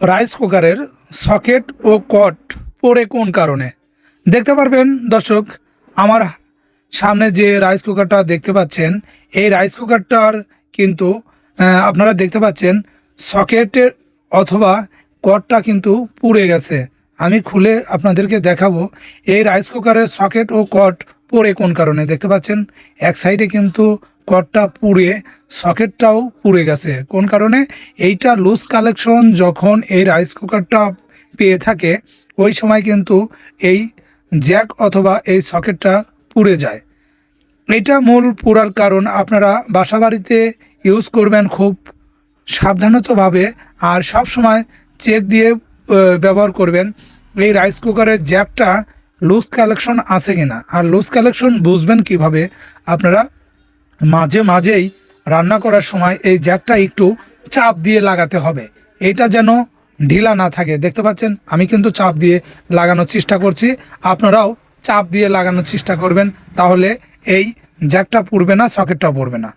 Rice কুকারের socket ও কট পড়ে কোন কারণে? দেখতে পারবেন দর্শক, আমার সামনে যে রাইস কুকারটা দেখতে পাচ্ছেন, এই রাইস কুকারটার কিন্তু আপনারা দেখতে পাচ্ছেন সকেটের অথবা কটটা কিন্তু পুড়ে গেছে। আমি খুলে আপনাদেরকে দেখাবো এই রাইস কুকারের সকেট ও কট পড়ে কোন কারণে। দেখতে পাচ্ছেন এক সাইডে কিন্তু কটটা পুড়ে সকেটটাও পুড়ে গেছে। কোন কারণে? এইটা লুজ কালেকশন যখন এই রাইস কুকারটা পেয়ে থাকে ওই সময় কিন্তু এই জ্যাক অথবা এই সকেটটা পুড়ে যায়। এটা মূল পুরার কারণ। আপনারা বাসাবাড়িতে ইউজ করবেন খুব সাবধানতাভাবে আর সব সময় চেক দিয়ে ব্যবহার করবেন এই রাইস কুকারের জ্যাকটা লুজ কালেকশন আছে কিনা। আর লুজ কালেকশন বুঝবেন কিভাবে? আপনারা মাঝে মাঝেই রান্না করার সময় এই জ্যাকটা একটু চাপ দিয়ে লাগাতে হবে, এটা যেন ঢিলা না থাকে। দেখতে পাচ্ছেন আমি কিন্তু চাপ দিয়ে লাগানোর চেষ্টা করছি, আপনারাও চাপ দিয়ে লাগানোর চেষ্টা করবেন, তাহলে এই জ্যাকটা পুড়বে না, সকেটটা পড়বে না।